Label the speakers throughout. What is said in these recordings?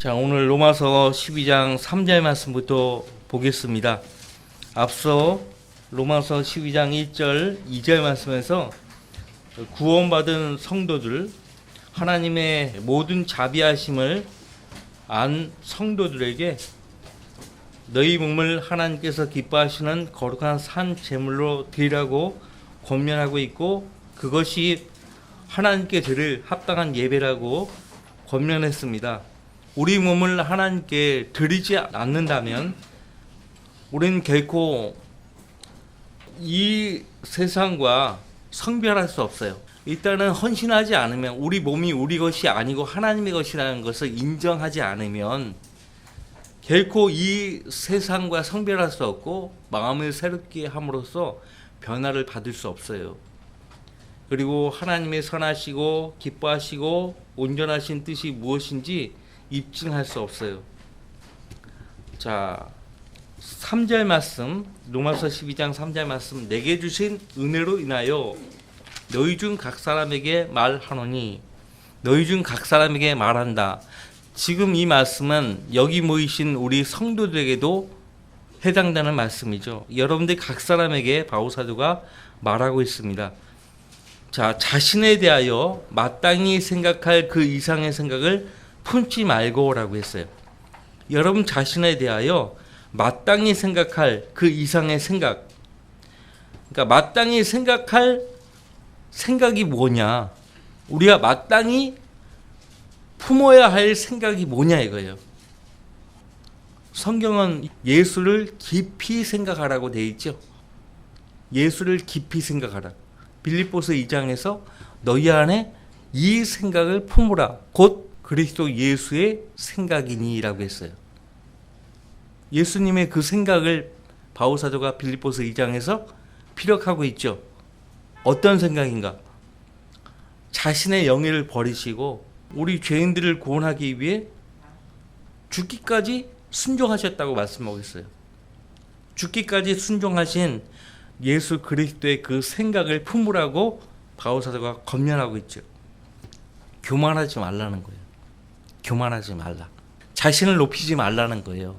Speaker 1: 자, 오늘 로마서 12장 3절 말씀부터 보겠습니다. 앞서 로마서 12장 1절, 2절 말씀에서 구원받은 성도들, 하나님의 모든 자비하심을 안 성도들에게 너희 몸을 하나님께서 기뻐하시는 거룩한 산 제물로 드리라고 권면하고 있고, 그것이 하나님께 드릴 합당한 예배라고 권면했습니다. 우리 몸을 하나님께 드리지 않는다면 우리는 결코 이 세상과 성별할 수 없어요. 일단은 헌신하지 않으면, 우리 몸이 우리 것이 아니고 하나님의 것이라는 것을 인정하지 않으면 결코 이 세상과 성별할 수 없고 마음을 새롭게 함으로써 변화를 받을 수 없어요. 그리고 하나님의 선하시고 기뻐하시고 온전하신 뜻이 무엇인지 입증할 수 없어요. 자, 3절 말씀, 로마서 12장 3절 말씀, 내게 주신 은혜로 인하여 너희 중 각 사람에게 말하노니, 너희 중 각 사람에게 말한다. 지금 이 말씀은 여기 모이신 우리 성도들에게도 해당되는 말씀이죠. 여러분들 각 사람에게 바울사도가 말하고 있습니다. 자, 자신에 대하여 마땅히 생각할 그 이상의 생각을 품지 말고라고 했어요. 여러분 자신에 대하여 마땅히 생각할 그 이상의 생각. 그러니까 마땅히 생각할 생각이 뭐냐? 우리가 마땅히 품어야 할 생각이 뭐냐 이거예요. 성경은 예수를 깊이 생각하라고 되어 있죠. 예수를 깊이 생각하라. 빌립보서 2장에서 너희 안에 이 생각을 품으라. 곧 그리스도 예수의 생각이니 라고 했어요. 예수님의 그 생각을 바울사도가 빌립보서 2장에서 피력하고 있죠. 어떤 생각인가? 자신의 영예를 버리시고 우리 죄인들을 구원하기 위해 죽기까지 순종하셨다고 말씀하고 있어요. 죽기까지 순종하신 예수 그리스도의 그 생각을 품으라고 바울사도가 권면하고 있죠. 교만하지 말라는 거예요. 교만하지 말라. 자신을 높이지 말라는 거예요.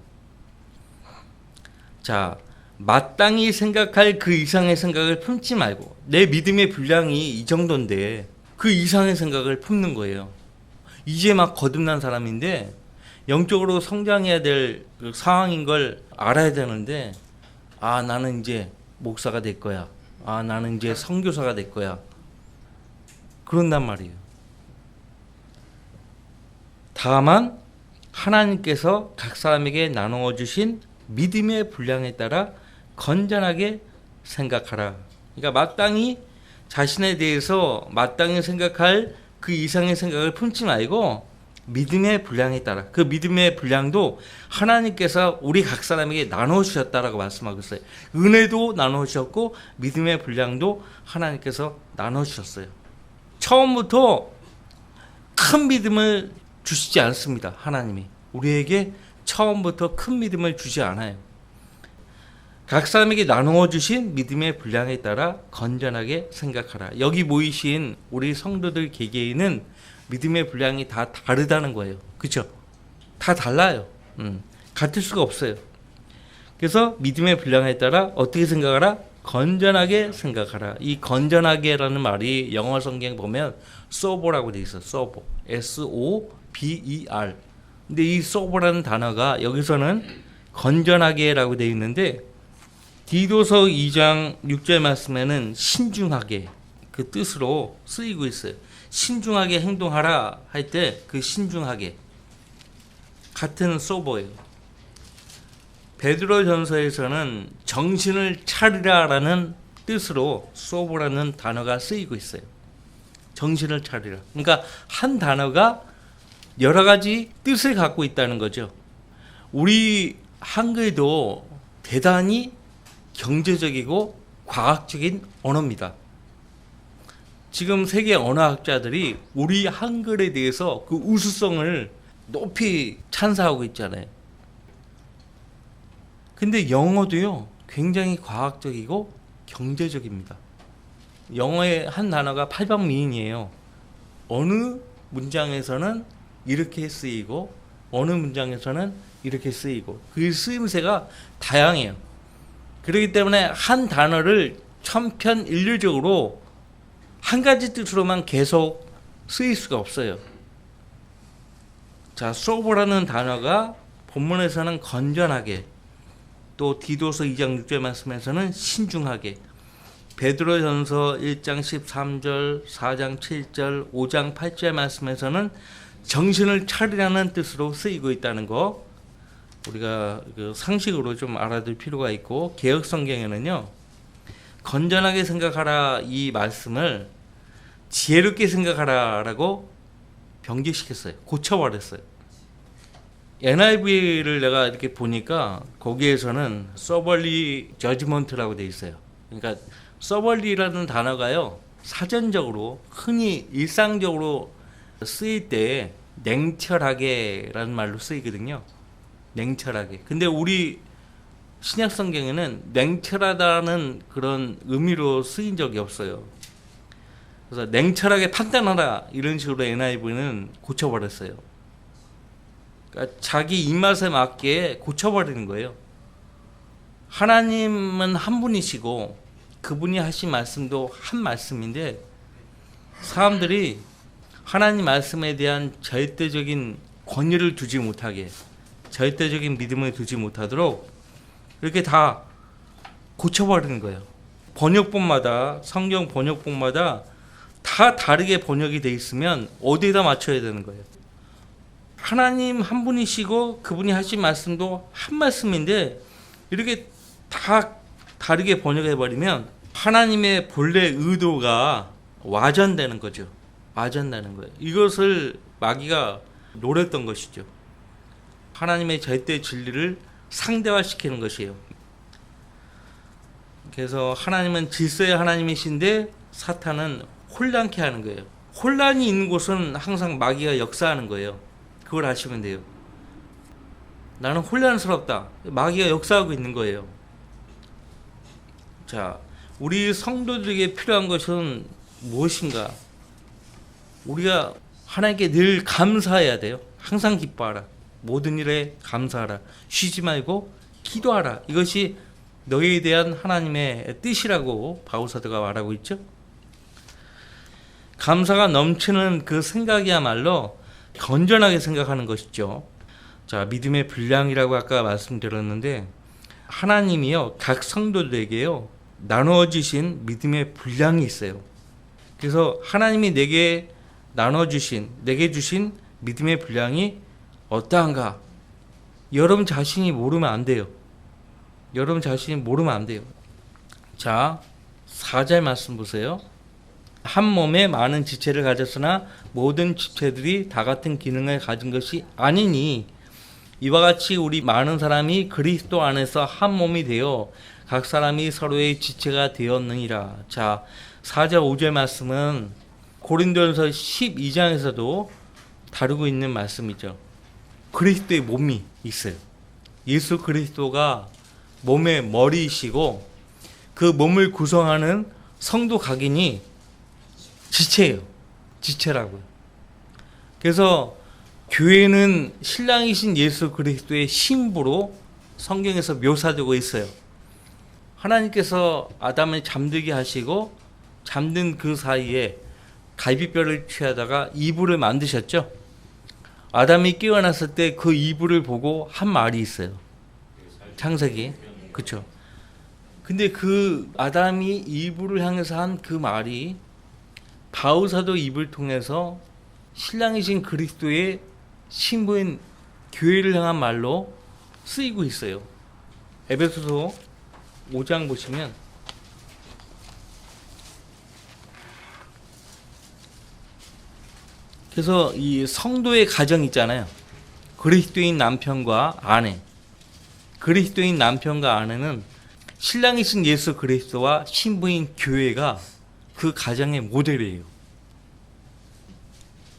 Speaker 1: 자, 마땅히 생각할 그 이상의 생각을 품지 말고, 내 믿음의 분량이 이 정도인데 그 이상의 생각을 품는 거예요. 이제 막 거듭난 사람인데 영적으로 성장해야 될 그 상황인 걸 알아야 되는데, 아, 나는 이제 목사가 될 거야. 아, 나는 이제 선교사가 될 거야. 그런단 말이에요. 다만 하나님께서 각 사람에게 나누어 주신 믿음의 분량에 따라 건전하게 생각하라. 그러니까 마땅히 자신에 대해서 마땅히 생각할 그 이상의 생각을 품지 말고 믿음의 분량에 따라, 그 믿음의 분량도 하나님께서 우리 각 사람에게 나누어 주셨다라고 말씀하고 있어요. 은혜도 나누어 주셨고 믿음의 분량도 하나님께서 나누어 주셨어요. 처음부터 큰 믿음을 주시지 않습니다. 하나님이 우리에게 처음부터 큰 믿음을 주지 않아요. 각 사람에게 나누어 주신 믿음의 분량에 따라 건전하게 생각하라. 여기 모이신 우리 성도들 개개인은 믿음의 분량이 다 다르다는 거예요. 그렇죠? 다 달라요. 같을 수가 없어요. 그래서 믿음의 분량에 따라 어떻게 생각하라? 건전하게 생각하라. 이 건전하게라는 말이 영어 성경 보면 sober라고 돼 있어. sober. S-O-B-E-R. 근데 이 sober라는 단어가 여기서는 건전하게라고 돼 있는데, 디도서 2장 6절 말씀에는 신중하게, 그 뜻으로 쓰이고 있어요. 신중하게 행동하라 할 때 그 신중하게 같은 sober예요. 베드로전서에서는 정신을 차리라라는 뜻으로 sober라는 단어가 쓰이고 있어요. 정신을 차리라. 그러니까 한 단어가 여러 가지 뜻을 갖고 있다는 거죠. 우리 한글도 대단히 경제적이고 과학적인 언어입니다. 지금 세계 언어학자들이 우리 한글에 대해서 그 우수성을 높이 찬사하고 있잖아요. 근데 영어도요, 굉장히 과학적이고 경제적입니다. 영어의 한 단어가 800미인이에요. 어느 문장에서는 이렇게 쓰이고 어느 문장에서는 이렇게 쓰이고 그 쓰임새가 다양해요. 그렇기 때문에 한 단어를 천편일률적으로 한 가지 뜻으로만 계속 쓰일 수가 없어요. 자, sober라는 단어가 본문에서는 건전하게, 또 디도서 2장 6절 말씀에서는 신중하게, 베드로전서 1장 13절, 4장 7절, 5장 8절 말씀에서는 정신을 차리라는 뜻으로 쓰이고 있다는 거 우리가 그 상식으로 좀 알아둘 필요가 있고, 개역 성경에는요 건전하게 생각하라 이 말씀을 지혜롭게 생각하라라고 변개시켰어요. 고쳐버렸어요. NIV를 내가 이렇게 보니까 거기에서는 soberly judgment라고 돼 있어요. 그러니까 soberly라는 단어가요 사전적으로 흔히 일상적으로 쓰일 때 냉철하게라는 말로 쓰이거든요. 냉철하게. 근데 우리 신약 성경에는 냉철하다는 그런 의미로 쓰인 적이 없어요. 그래서 냉철하게 판단하라 이런 식으로 NIV는 고쳐버렸어요. 그러니까 자기 입맛에 맞게 고쳐버리는 거예요. 하나님은 한 분이시고 그분이 하신 말씀도 한 말씀인데 사람들이 하나님 말씀에 대한 절대적인 권위를 두지 못하게, 절대적인 믿음을 두지 못하도록 이렇게 다 고쳐버리는 거예요. 번역본마다, 성경 번역본마다 다 다르게 번역이 돼 있으면 어디에다 맞춰야 되는 거예요. 하나님 한 분이시고 그분이 하신 말씀도 한 말씀인데 이렇게 다 다르게 번역해버리면 하나님의 본래 의도가 와전되는 거죠. 와전되는 거예요. 이것을 마귀가 노렸던 것이죠. 하나님의 절대 진리를 상대화시키는 것이에요. 그래서 하나님은 질서의 하나님이신데 사탄은 혼란케 하는 거예요. 혼란이 있는 곳은 항상 마귀가 역사하는 거예요. 그걸 아시면 돼요. 나는 혼란스럽다. 마귀가 역사하고 있는 거예요. 자, 우리 성도들에게 필요한 것은 무엇인가? 우리가 하나님께 늘 감사해야 돼요. 항상 기뻐하라. 모든 일에 감사하라. 쉬지 말고 기도하라. 이것이 너희에 대한 하나님의 뜻이라고 바울사도가 말하고 있죠. 감사가 넘치는 그 생각이야말로 건전하게 생각하는 것이죠. 자, 믿음의 분량이라고 아까 말씀드렸는데 하나님이요 각 성도들에게요 나누어주신 믿음의 분량이 있어요. 그래서 하나님이 내게 나눠주신, 내게 주신 믿음의 분량이 어떠한가? 여러분 자신이 모르면 안 돼요. 여러분 자신이 모르면 안 돼요. 자, 4절 말씀 보세요. 한 몸에 많은 지체를 가졌으나 모든 지체들이 다 같은 기능을 가진 것이 아니니 이와 같이 우리 많은 사람이 그리스도 안에서 한 몸이 되어 각 사람이 서로의 지체가 되었느니라. 자, 4절 5절 말씀은 고린도전서 12장에서도 다루고 있는 말씀이죠. 그리스도의 몸이 있어요. 예수 그리스도가 몸의 머리이시고 그 몸을 구성하는 성도 각인이 지체예요. 지체라고요. 그래서 교회는 신랑이신 예수 그리스도의 신부로 성경에서 묘사되고 있어요. 하나님께서 아담을 잠들게 하시고 잠든 그 사이에 갈비뼈를 취하다가 이불을 만드셨죠. 아담이 깨어났을 때 그 이불을 보고 한 말이 있어요. 창세기. 그렇죠. 근데 그 아담이 이불을 향해서 한 그 말이 바울사도 입을 통해서 신랑이신 그리스도의 신부인 교회를 향한 말로 쓰이고 있어요. 에베소서 5장 보시면 그래서 이 성도의 가정 있잖아요. 그리스도인 남편과 아내. 그리스도인 남편과 아내는 신랑이신 예수 그리스도와 신부인 교회가 그 가정의 모델이에요.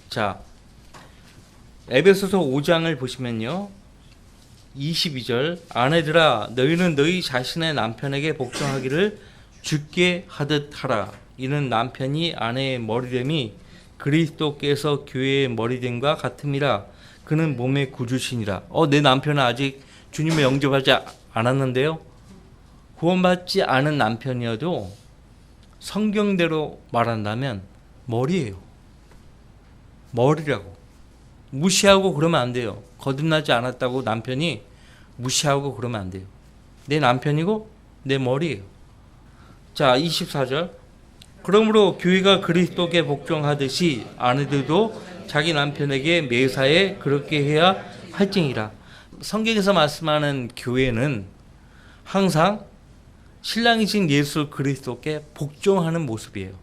Speaker 1: 자, 에베소서 5장을 보시면요. 22절 아내들아 너희는 너희 자신의 남편에게 복종하기를 주께 하듯 하라. 이는 남편이 아내의 머리됨이 그리스도께서 교회의 머리됨과 같음이라. 그는 몸의 구주시니라. 내 남편은 아직 주님을 영접하지 않았는데요. 구원받지 않은 남편이어도 성경대로 말한다면 머리예요. 머리라고. 무시하고 그러면 안 돼요. 거듭나지 않았다고 남편이 무시하고 그러면 안 돼요. 내 남편이고 내 머리예요. 자, 24절. 그러므로 교회가 그리스도께 복종하듯이 아내들도 자기 남편에게 매사에 그렇게 해야 할지니라. 성경에서 말씀하는 교회는 항상 신랑이신 예수 그리스도께 복종하는 모습이에요.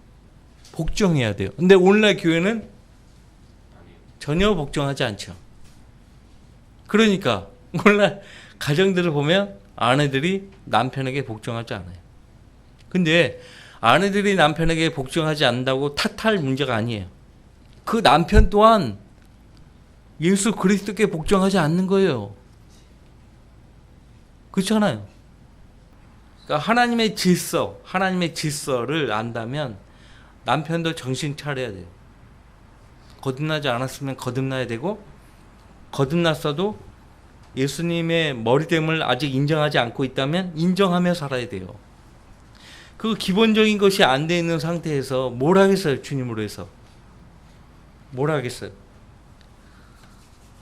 Speaker 1: 복종해야 돼요. 근데 오늘날 교회는 전혀 복종하지 않죠. 그러니까 오늘날 가정들을 보면 아내들이 남편에게 복종하지 않아요. 근데 아내들이 남편에게 복종하지 않는다고 탓할 문제가 아니에요. 그 남편 또한 예수 그리스도께 복종하지 않는 거예요. 그렇잖아요. 그러니까 하나님의 질서를 안다면 남편도 정신 차려야 돼요. 거듭나지 않았으면 거듭나야 되고, 거듭났어도 예수님의 머리됨을 아직 인정하지 않고 있다면 인정하며 살아야 돼요. 그 기본적인 것이 안 돼 있는 상태에서 뭘 하겠어요? 주님으로 해서 뭘 하겠어요?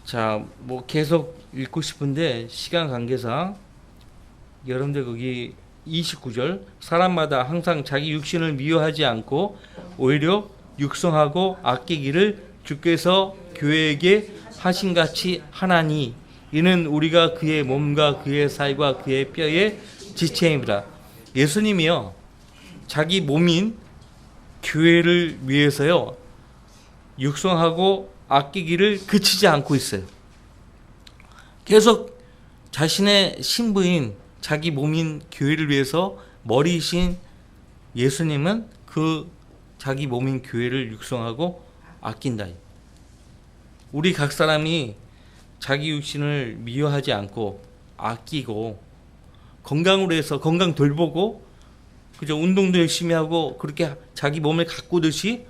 Speaker 1: 자, 뭐 계속 읽고 싶은데 시간 관계상 여러분들 거기 29절, 사람마다 항상 자기 육신을 미워하지 않고 오히려 육성하고 아끼기를 주께서 교회에게 하신같이 하나니 이는 우리가 그의 몸과 그의 살과 그의 뼈의 지체입니다. 예수님이요, 자기 몸인 교회를 위해서요 육성하고 아끼기를 그치지 않고 있어요. 계속 자신의 신부인 자기 몸인 교회를 위해서 머리이신 예수님은 그 자기 몸인 교회를 육성하고 아낀다. 우리 각 사람이 자기 육신을 미워하지 않고 아끼고 건강으로 해서 건강 돌보고 그죠, 운동도 열심히 하고 그렇게 자기 몸을 가꾸듯이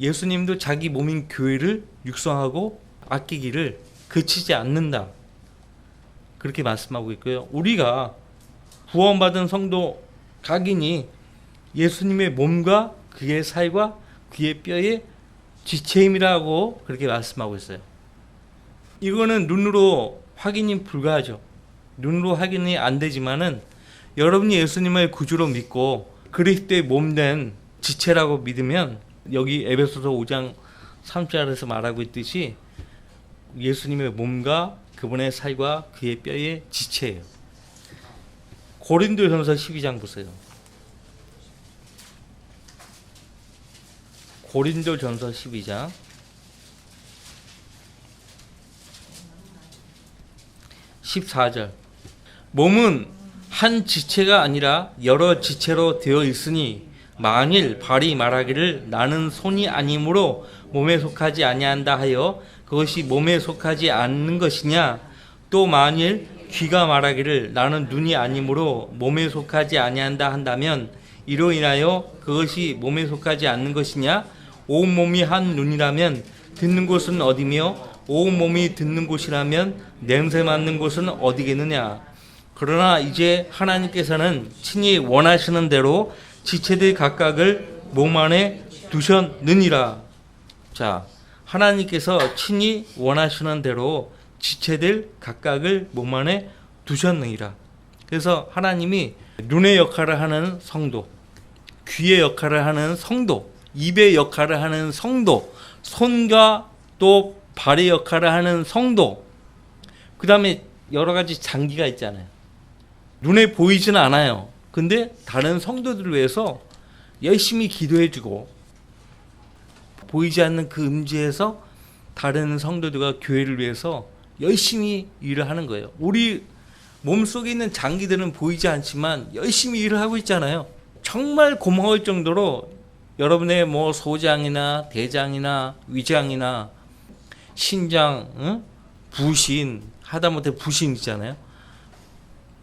Speaker 1: 예수님도 자기 몸인 교회를 육성하고 아끼기를 그치지 않는다. 그렇게 말씀하고 있고요. 우리가 구원받은 성도 각인이 예수님의 몸과 그의 살과 그의 뼈의 지체임이라고 그렇게 말씀하고 있어요. 이거는 눈으로 확인이 불가하죠. 눈으로 확인이 안 되지만은 여러분이 예수님을 구주로 믿고 그리스도의 몸된 지체라고 믿으면 여기 에베소서 5장 3절에서 말하고 있듯이 예수님의 몸과 그분의 살과 그의 뼈의 지체예요. 고린도전서 12장 보세요. 고린도전서 12장 14절. 몸은 한 지체가 아니라 여러 지체로 되어 있으니 만일 발이 말하기를 나는 손이 아니므로 몸에 속하지 아니한다 하여 그것이 몸에 속하지 않는 것이냐, 또 만일 귀가 말하기를 나는 눈이 아니므로 몸에 속하지 아니한다 한다면 이로 인하여 그것이 몸에 속하지 않는 것이냐, 온 몸이 한 눈이라면 듣는 곳은 어디며 온 몸이 듣는 곳이라면 냄새 맡는 곳은 어디겠느냐. 그러나 이제 하나님께서는 친히 원하시는 대로 지체들 각각을 몸 안에 두셨느니라. 자, 하나님께서 친히 원하시는 대로 지체들 각각을 몸 안에 두셨느니라. 그래서 하나님이 눈의 역할을 하는 성도, 귀의 역할을 하는 성도, 입의 역할을 하는 성도, 손과 또 발의 역할을 하는 성도, 그 다음에 여러 가지 장기가 있잖아요. 눈에 보이지는 않아요. 근데 다른 성도들을 위해서 열심히 기도해주고, 보이지 않는 그 음지에서 다른 성도들과 교회를 위해서 열심히 일을 하는 거예요. 우리 몸속에 있는 장기들은 보이지 않지만 열심히 일을 하고 있잖아요. 정말 고마울 정도로 여러분의 뭐 소장이나 대장이나 위장이나 신장, 부신, 하다못해 부신 있잖아요.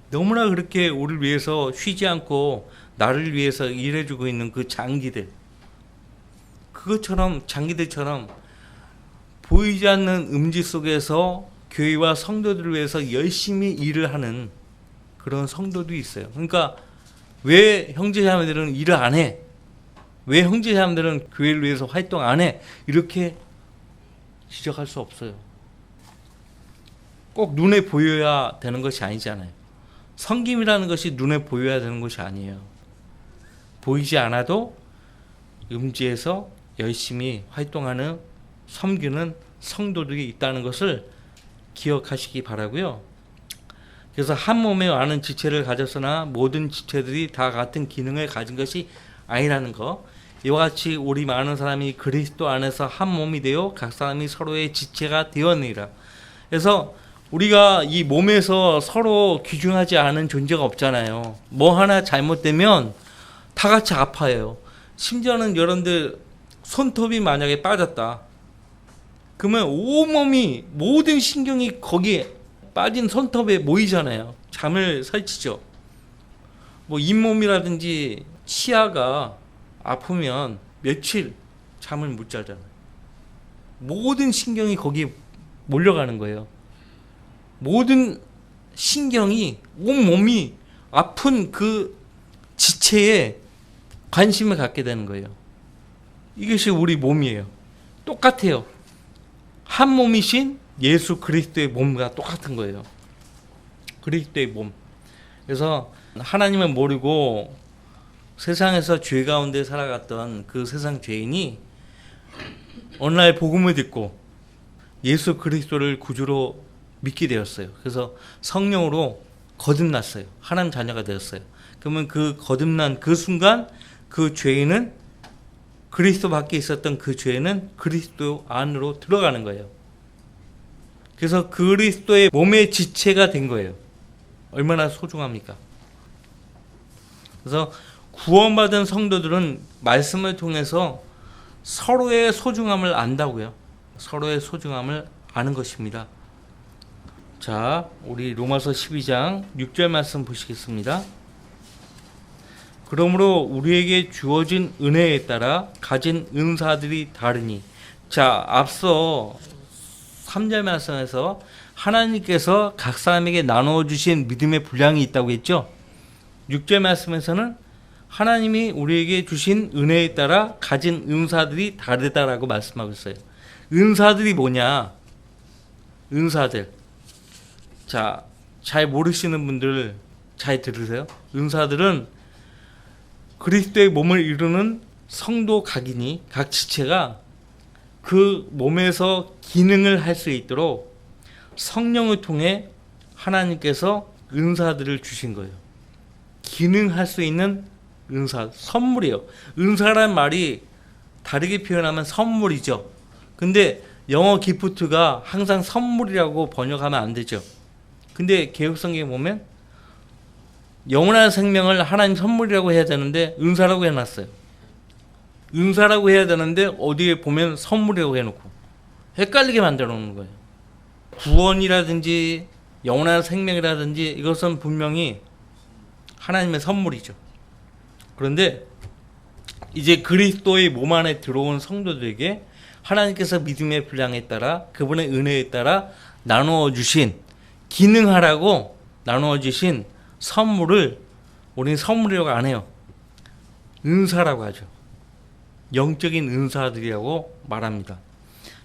Speaker 1: 너무나 그렇게 우리를 위해서 쉬지 않고 나를 위해서 일해주고 있는 그 장기들, 그것처럼 장기들처럼 보이지 않는 음지 속에서 교회와 성도들을 위해서 열심히 일을 하는 그런 성도도 있어요. 그러니까 왜 형제자매들은 일을 안 해? 왜 형제자매들은 교회를 위해서 활동 안 해? 이렇게 지적할 수 없어요. 꼭 눈에 보여야 되는 것이 아니잖아요. 섬김이라는 것이 눈에 보여야 되는 것이 아니에요. 보이지 않아도 음지에서 열심히 활동하는 섬기는 성도들이 있다는 것을 기억하시기 바라고요. 그래서 한 몸에 많은 지체를 가졌으나 모든 지체들이 다 같은 기능을 가진 것이 아니라는 것. 이와 같이 우리 많은 사람이 그리스도 안에서 한 몸이 되어 각 사람이 서로의 지체가 되었느니라. 그래서 우리가 이 몸에서 서로 귀중하지 않은 존재가 없잖아요. 뭐 하나 잘못되면 다 같이 아파요. 심지어는 여러분들 손톱이 만약에 빠졌다. 그러면 온몸이 모든 신경이 거기에 빠진 손톱에 모이잖아요. 잠을 설치죠. 뭐 잇몸이라든지 치아가 아프면 며칠 잠을 못 자잖아요. 모든 신경이 거기에 몰려가는 거예요. 모든 신경이 온몸이 아픈 그 지체에 관심을 갖게 되는 거예요. 이것이 우리 몸이에요. 똑같아요. 한 몸이신 예수 그리스도의 몸과 똑같은 거예요. 그리스도의 몸. 그래서 하나님을 모르고 세상에서 죄 가운데 살아갔던 그 세상 죄인이 어느 날 복음을 듣고 예수 그리스도를 구주로 믿게 되었어요. 그래서 성령으로 거듭났어요. 하나님 자녀가 되었어요. 그러면 그 거듭난 그 순간 그 죄인은 그리스도 밖에 있었던 그 죄는 그리스도 안으로 들어가는 거예요. 그래서 그리스도의 몸의 지체가 된 거예요. 얼마나 소중합니까? 그래서 구원받은 성도들은 말씀을 통해서 서로의 소중함을 안다고요. 서로의 소중함을 아는 것입니다. 자, 우리 로마서 12장 6절 말씀 보시겠습니다. 그러므로 우리에게 주어진 은혜에 따라 가진 은사들이 다르니. 자, 앞서 3절 말씀에서 하나님께서 각 사람에게 나누어 주신 믿음의 분량이 있다고 했죠. 6절 말씀에서는 하나님이 우리에게 주신 은혜에 따라 가진 은사들이 다르다라고 말씀하고 있어요. 은사들이 뭐냐? 은사들. 자, 잘 모르시는 분들 잘 들으세요. 은사들은 그리스도의 몸을 이루는 성도 각이니 각 지체가 그 몸에서 기능을 할 수 있도록 성령을 통해 하나님께서 은사들을 주신 거예요. 기능할 수 있는 은사, 선물이에요. 은사란 말이 다르게 표현하면 선물이죠. 근데 영어 기프트가 항상 선물이라고 번역하면 안 되죠. 근데 개혁성경에 보면 영원한 생명을 하나님 선물이라고 해야 되는데 은사라고 해놨어요. 은사라고 해야 되는데 어디에 보면 선물이라고 해놓고 헷갈리게 만들어 놓는 거예요. 구원이라든지 영원한 생명이라든지 이것은 분명히 하나님의 선물이죠. 그런데 이제 그리스도의 몸 안에 들어온 성도들에게 하나님께서 믿음의 분량에 따라 그분의 은혜에 따라 나누어 주신 기능하라고 나누어 주신 선물을 우리는 선물이라고 안 해요. 은사라고 하죠. 영적인 은사들이라고 말합니다.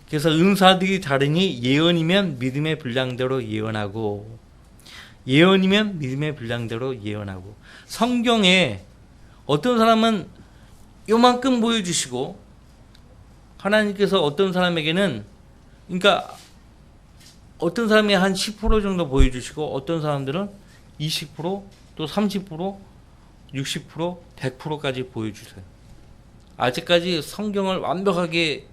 Speaker 1: 그래서 은사들이 다르니 예언이면 믿음의 분량대로 예언하고 예언이면 믿음의 분량대로 예언하고 성경에 어떤 사람은 요만큼 보여주시고 하나님께서 어떤 사람에게는 그러니까 어떤 사람이 한 10% 정도 보여주시고 어떤 사람들은 20%, 또 30%, 60%, 100%까지 보여주세요. 아직까지 성경을 완벽하게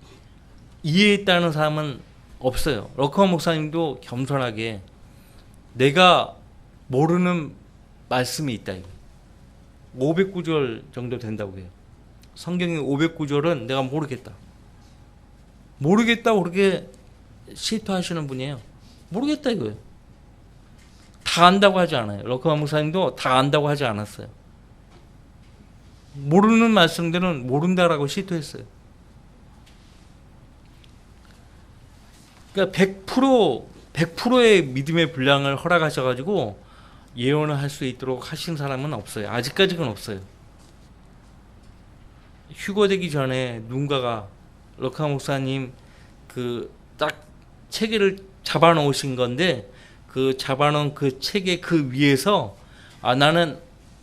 Speaker 1: 이해했다는 사람은 없어요. 러커 목사님도 겸손하게 내가 모르는 말씀이 있다. 500구절 정도 된다고 해요. 성경의 500구절은 내가 모르겠다. 모르겠다고 그렇게 실토하시는 분이에요. 모르겠다 이거예요. 다 안다고 하지 않아요. 러커 목사님도 다 안다고 하지 않았어요. 모르는 말씀들은 모른다라고 실토했어요. 그러니까 100%의 믿음의 분량을 허락하셔가지고 예언을 할 수 있도록 하신 사람은 없어요. 아직까지는 없어요. 휴거되기 전에 누군가가 럭카 목사님 그 딱 체계를 잡아놓으신 건데 그 잡아놓은 그 체계 그 위에서 나는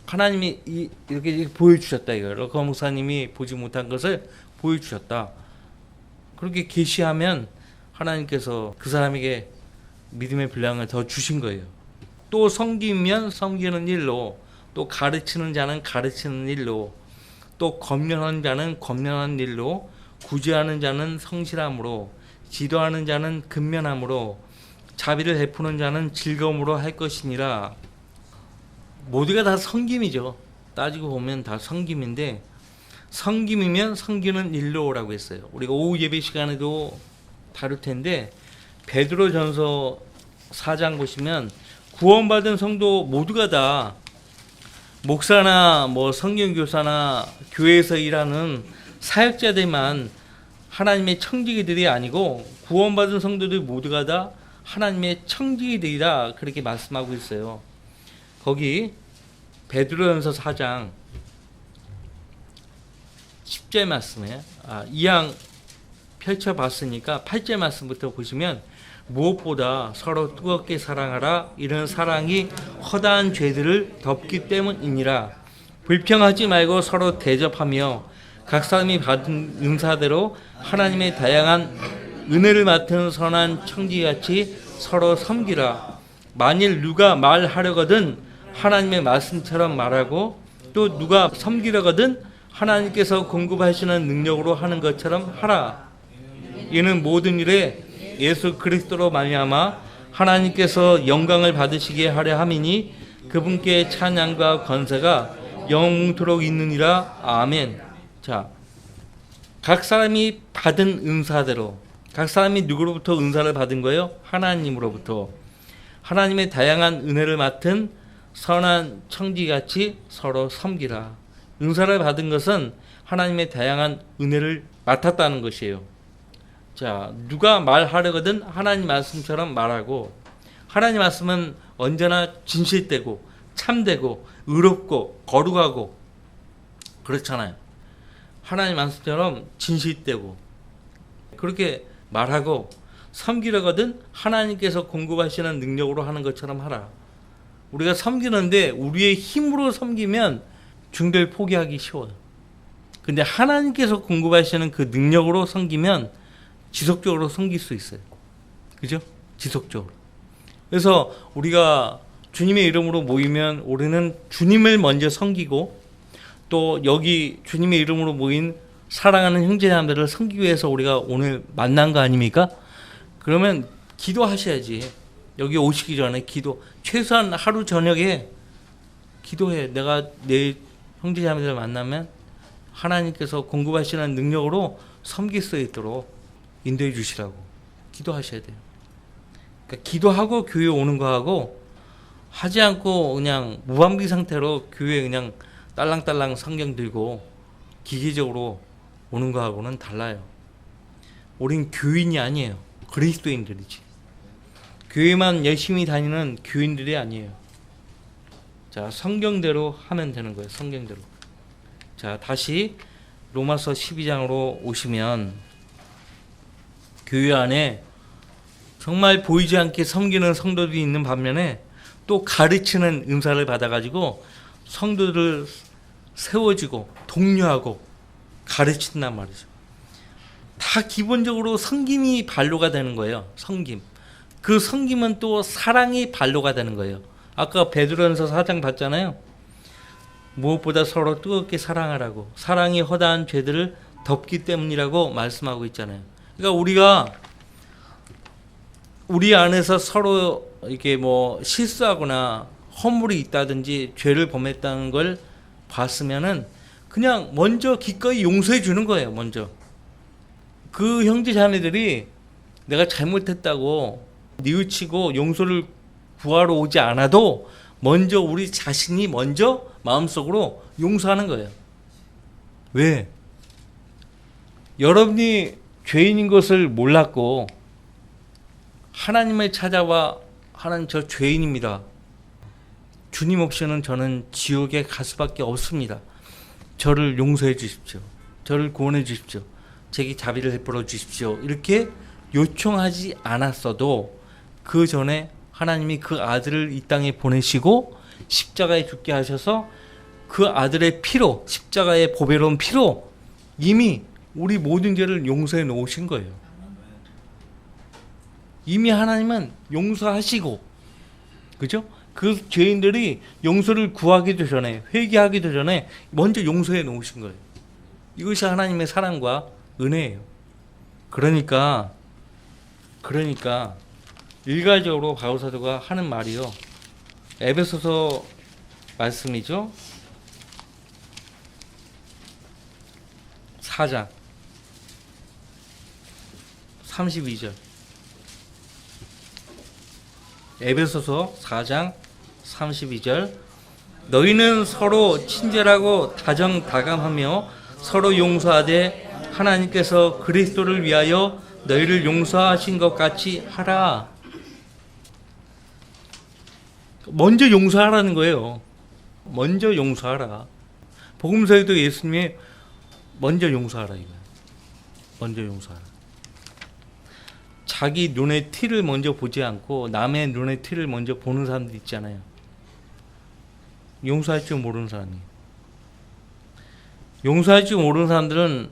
Speaker 1: 하나님이 이렇게 보여주셨다 이거 럭카 목사님이 보지 못한 것을 보여주셨다. 그렇게 계시하면 하나님께서 그 사람에게 믿음의 분량을 더 주신 거예요. 또 섬기면 섬기는 일로, 또 가르치는 자는 가르치는 일로, 또 권면하는 자는 권면하는 일로, 구제하는 자는 성실함으로, 지도하는 자는 근면함으로, 자비를 베푸는 자는 즐거움으로 할 것이니라. 모두가 다 섬김이죠. 따지고 보면 다 섬김인데 섬김이면 섬기는 일로라고 했어요. 우리가 오후 예배 시간에도 다룰 텐데 베드로전서 4장 보시면 구원받은 성도 모두가 다 목사나 뭐 성경교사나 교회에서 일하는 사역자들만 하나님의 청지기들이 아니고 구원받은 성도들 모두가 다 하나님의 청지기들이라 그렇게 말씀하고 있어요. 거기 베드로전서 4장 10절 말씀에 이왕 펼쳐봤으니까 8절 말씀부터 보시면 무엇보다 서로 뜨겁게 사랑하라. 이런 사랑이 허다한 죄들을 덮기 때문이니라. 불평하지 말고 서로 대접하며 각 사람이 받은 은사대로 하나님의 다양한 은혜를 맡은 선한 청지같이 서로 섬기라. 만일 누가 말하려거든 하나님의 말씀처럼 말하고 또 누가 섬기려거든 하나님께서 공급하시는 능력으로 하는 것처럼 하라. 이는 모든 일에 예수 그리스도로 말미암아 하나님께서 영광을 받으시게 하려 함이니 그분께 찬양과 권세가 영원토록 있느니라. 아멘. 자, 각 사람이 받은 은사대로, 각 사람이 누구로부터 은사를 받은 거예요? 하나님으로부터. 하나님의 다양한 은혜를 맡은 선한 청지같이 서로 섬기라. 은사를 받은 것은 하나님의 다양한 은혜를 맡았다는 것이에요. 자, 누가 말하려거든 하나님 말씀처럼 말하고, 하나님 말씀은 언제나 진실되고 참되고 의롭고 거룩하고 그렇잖아요. 하나님 말씀처럼 진실되고 그렇게 말하고, 섬기려거든 하나님께서 공급하시는 능력으로 하는 것처럼 하라. 우리가 섬기는데 우리의 힘으로 섬기면 중도를 포기하기 쉬워요. 근데 하나님께서 공급하시는 그 능력으로 섬기면 지속적으로 섬길 수 있어요. 그죠? 지속적으로. 그래서 우리가 주님의 이름으로 모이면 우리는 주님을 먼저 섬기고, 또 여기 주님의 이름으로 모인 사랑하는 형제자매들을 섬기기 위해서 우리가 오늘 만난 거 아닙니까? 그러면 기도하셔야지. 여기 오시기 전에 최소한 하루 저녁에 기도해. 내가 내 형제자매들을 만나면 하나님께서 공급하시는 능력으로 섬길 수 있도록 인도해 주시라고 기도하셔야 돼요. 그러니까 기도하고 교회 오는 거하고 하지 않고 그냥 무방비 상태로 교회 그냥 딸랑딸랑 성경 들고 기계적으로 오는 거하고는 달라요. 우린 교인이 아니에요. 그리스도인들이지. 교회만 열심히 다니는 교인들이 아니에요. 자, 성경대로 하면 되는 거예요. 성경대로. 자, 다시 로마서 12장으로 오시면 교회 안에 정말 보이지 않게 섬기는 성도들이 있는 반면에 또 가르치는 은사를 받아가지고 성도들을 세워주고 독려하고 가르친단 말이죠. 다 기본적으로 섬김이 발로가 되는 거예요. 섬김. 그 섬김은 또 사랑이 발로가 되는 거예요. 아까 베드로전서 4장 봤잖아요. 무엇보다 서로 뜨겁게 사랑하라고. 사랑이 허다한 죄들을 덮기 때문이라고 말씀하고 있잖아요. 그러니까 우리가 우리 안에서 서로 이렇게 뭐 실수하거나 허물이 있다든지 죄를 범했다는 걸 봤으면은 그냥 먼저 기꺼이 용서해 주는 거예요. 먼저 그 형제 자매들이 내가 잘못했다고 뉘우치고 용서를 구하러 오지 않아도 먼저 우리 자신이 먼저 마음속으로 용서하는 거예요. 왜? 여러분이 죄인인 것을 몰랐고 하나님을 찾아와 하나님 저 죄인입니다. 주님 없이는 저는 지옥에 갈 수밖에 없습니다. 저를 용서해 주십시오. 저를 구원해 주십시오. 제게 자비를 베풀어 주십시오. 이렇게 요청하지 않았어도 그 전에 하나님이 그 아들을 이 땅에 보내시고 십자가에 죽게 하셔서 그 아들의 피로, 십자가의 보배로운 피로 이미 우리 모든 죄를 용서해 놓으신 거예요. 이미 하나님은 용서하시고, 그죠? 그 죄인들이 용서를 구하기도 전에, 회개하기도 전에 먼저 용서해 놓으신 거예요. 이것이 하나님의 사랑과 은혜예요. 그러니까 일괄적으로 바울 사도가 하는 말이요. 에베소서 말씀이죠. 4장 32절. 에베소서 4장 32절. 너희는 서로 친절하고 다정다감하며 서로 용서하되 하나님께서 그리스도를 위하여 너희를 용서하신 것 같이 하라. 먼저 용서하라는 거예요. 먼저 용서하라. 복음서에도 예수님이 먼저 용서하라 이거예요. 먼저 용서하라. 자기 눈의 티를 먼저 보지 않고 남의 눈의 티를 먼저 보는 사람들 있잖아요. 용서할 줄 모르는 사람이. 용서할 줄 모르는 사람들은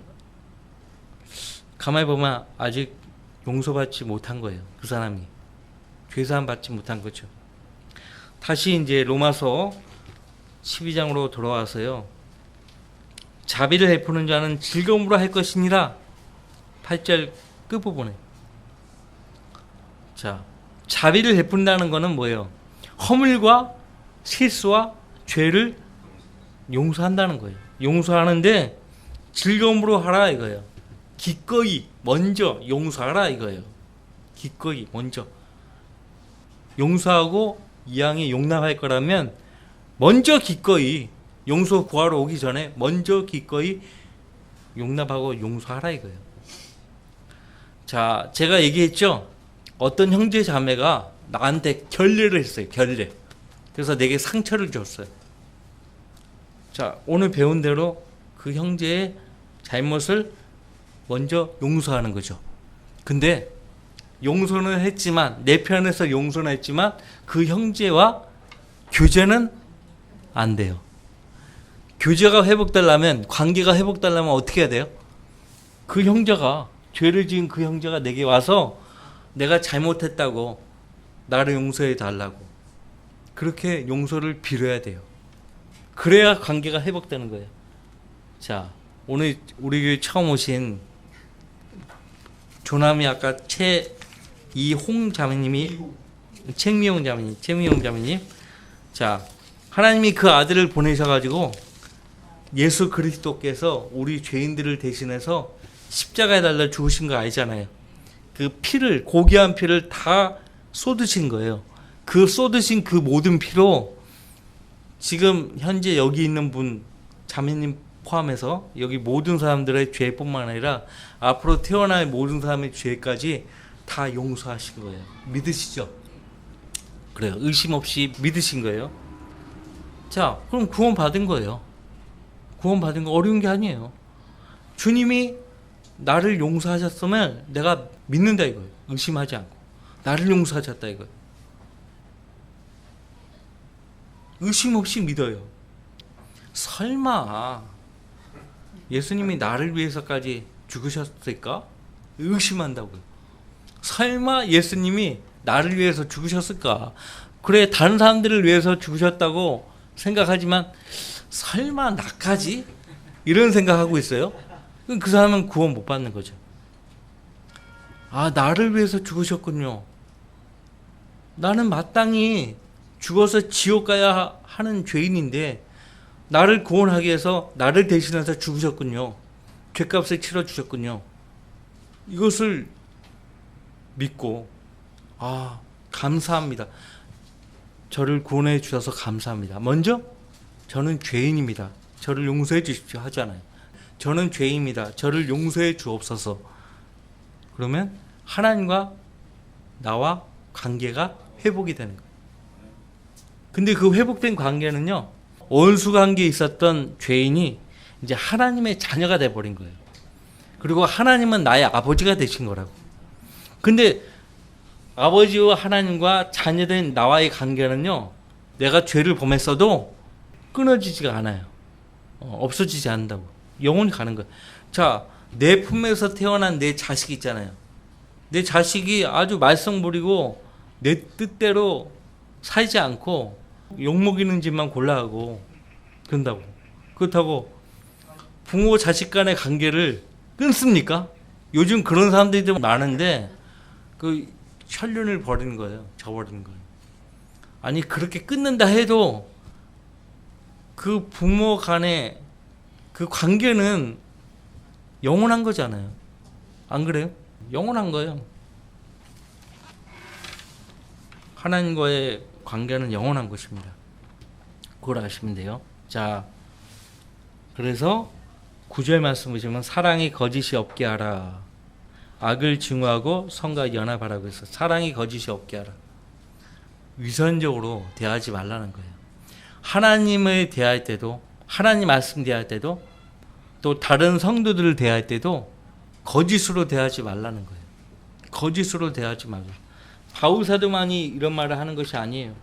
Speaker 1: 가만히 보면 아직 용서받지 못한 거예요. 그 사람이. 죄사함 받지 못한 거죠. 다시 이제 로마서 12장으로 돌아와서요. 자비를 베푸는 자는 즐거움으로 할 것이니라. 8절 끝부분에. 자, 자비를 베푼다는 것은 뭐예요? 허물과 실수와 죄를 용서한다는 거예요. 용서하는데 즐거움으로 하라 이거예요. 기꺼이 먼저 용서하라 이거예요. 기꺼이 먼저 용서하고 이왕에 용납할 거라면 먼저 기꺼이 용서 구하러 오기 전에 먼저 기꺼이 용납하고 용서하라 이거예요. 자, 제가 얘기했죠. 어떤 형제 자매가 나한테 결례를 했어요. 결례. 그래서 내게 상처를 줬어요. 자, 오늘 배운 대로 그 형제의 잘못을 먼저 용서하는 거죠. 근데 용서는 했지만, 내 편에서 용서는 했지만 그 형제와 교제는 안 돼요. 교제가 회복되려면, 관계가 회복되려면 어떻게 해야 돼요? 그 형제가, 죄를 지은 그 형제가 내게 와서 내가 잘못했다고 나를 용서해 달라고 그렇게 용서를 빌어야 돼요. 그래야 관계가 회복되는 거예요. 자, 오늘 우리 교회 처음 오신 조남이 아까 최이홍 자매님이, 책미용 자매님. 자, 하나님이 그 아들을 보내셔가지고 예수 그리스도께서 우리 죄인들을 대신해서 십자가에 달려 죽으신 거 알잖아요. 그 피를, 고귀한 피를 다 쏟으신 거예요. 그 쏟으신 그 모든 피로 지금 현재 여기 있는 분, 자매님 포함해서 여기 모든 사람들의 죄뿐만 아니라 앞으로 태어날 모든 사람의 죄까지 다 용서하신 거예요. 믿으시죠? 그래요. 의심 없이 믿으신 거예요. 자, 그럼 구원 받은 거예요. 구원 받은 거 어려운 게 아니에요. 주님이 나를 용서하셨으면 내가 믿는다 이거예요. 의심하지 않고. 나를 용서하셨다 이거예요. 의심 없이 믿어요. 설마 예수님이 나를 위해서까지 죽으셨을까? 의심한다고요. 설마 예수님이 나를 위해서 죽으셨을까? 그래, 다른 사람들을 위해서 죽으셨다고 생각하지만 설마 나까지? 이런 생각하고 있어요. 그 사람은 구원 못 받는 거죠. 아, 나를 위해서 죽으셨군요. 나는 마땅히 죽어서 지옥 가야 하는 죄인인데 나를 구원하기 위해서 나를 대신해서 죽으셨군요. 죄값을 치러주셨군요. 이것을 믿고, 아, 감사합니다. 저를 구원해 주셔서 감사합니다. 먼저 저는 죄인입니다. 저를 용서해 주십시오 하잖아요. 저는 죄인입니다. 저를 용서해 주옵소서. 그러면 하나님과 나와 관계가 회복이 되는 거예요. 근데 그 회복된 관계는요, 원수 관계에 있었던 죄인이 이제 하나님의 자녀가 돼버린 거예요. 그리고 하나님은 나의 아버지가 되신 거라고. 근데 아버지와 하나님과 자녀된 나와의 관계는요, 내가 죄를 범했어도 끊어지지가 않아요. 없어지지 않는다고. 영원히 가는 거예요. 자, 내 품에서 태어난 내 자식 있잖아요. 내 자식이 아주 말썽 부리고 내 뜻대로 살지 않고 욕먹이는 짓만 골라하고 그런다고. 그렇다고 부모 자식 간의 관계를 끊습니까? 요즘 그런 사람들이 좀 많은데 그 혈륜을 버리는 거예요. 저버리는 거예요. 아니 그렇게 끊는다 해도 그 부모 간의 그 관계는 영원한 거잖아요. 안 그래요? 영원한 거예요. 하나님과의 관계는 영원한 것입니다. 그걸 아시면 돼요. 자, 그래서 9절 말씀 보시면 사랑이 거짓이 없게 하라. 악을 증오하고 성과 연합하라고 해서 사랑이 거짓이 없게 하라. 위선적으로 대하지 말라는 거예요. 하나님을 대할 때도, 하나님 말씀 대할 때도, 또 다른 성도들을 대할 때도 거짓으로 대하지 말라는 거예요. 거짓으로 대하지 말라. 바울 사도만이 이런 말을 하는 것이 아니에요.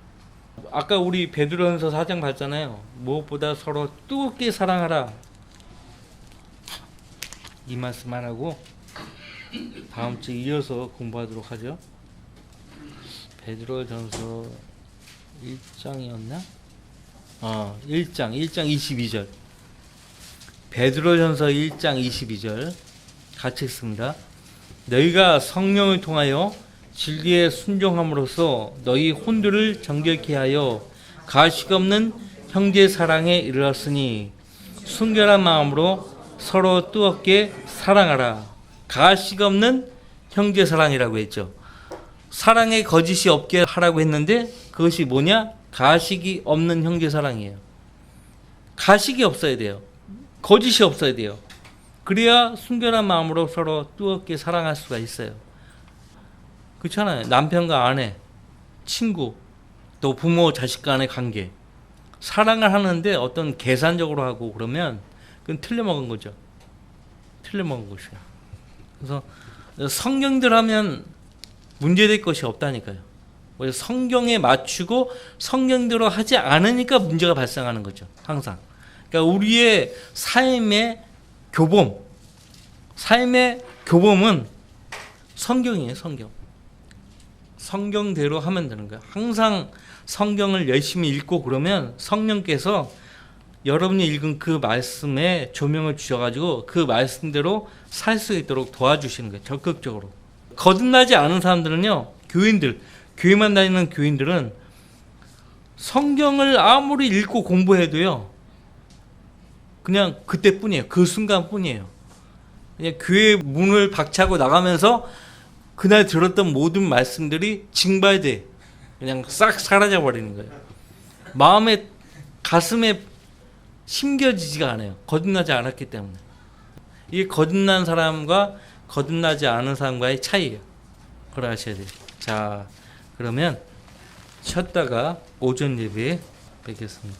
Speaker 1: 아까 우리 베드로전서 4장 봤잖아요. 무엇보다 서로 뜨겁게 사랑하라. 이 말씀만 하고 다음 주 이어서 공부하도록 하죠. 베드로전서 1장이었나? 1장 22절. 베드로전서 1장 22절 같이 읽습니다. 너희가 성령을 통하여 진리에 순종함으로써 너희 혼들을 정결케 하여 가식 없는 형제 사랑에 이르렀으니 순결한 마음으로 서로 뜨겁게 사랑하라. 가식 없는 형제 사랑이라고 했죠. 사랑에 거짓이 없게 하라고 했는데 그것이 뭐냐? 가식이 없는 형제 사랑이에요. 가식이 없어야 돼요. 거짓이 없어야 돼요. 그래야 순결한 마음으로 서로 뜨겁게 사랑할 수가 있어요. 그렇잖아요. 남편과 아내, 친구, 또 부모, 자식 간의 관계. 사랑을 하는데 어떤 계산적으로 하고 그러면 그건 틀려먹은 거죠. 틀려먹은 것이에요. 그래서 성경들 하면 문제될 것이 없다니까요. 성경에 맞추고 성경대로 하지 않으니까 문제가 발생하는 거죠. 항상. 그러니까 우리의 삶의 교범은 성경이에요. 성경. 성경대로 하면 되는 거예요. 항상 성경을 열심히 읽고 그러면 성령께서 여러분이 읽은 그 말씀에 조명을 주셔가지고 그 말씀대로 살 수 있도록 도와주시는 거예요. 적극적으로. 거듭나지 않은 사람들은요. 교회만 다니는 교인들은 성경을 아무리 읽고 공부해도요. 그냥 그때뿐이에요. 그 순간뿐이에요. 그냥 교회 문을 박차고 나가면서 그날 들었던 모든 말씀들이 징발돼 그냥 싹 사라져 버리는 거예요. 마음에 가슴에 심겨지지가 않아요. 거듭나지 않았기 때문에. 이게 거듭난 사람과 거듭나지 않은 사람과의 차이예요. 그걸 아셔야 돼요. 자, 그러면 쉬었다가 오전 예배에 뵙겠습니다.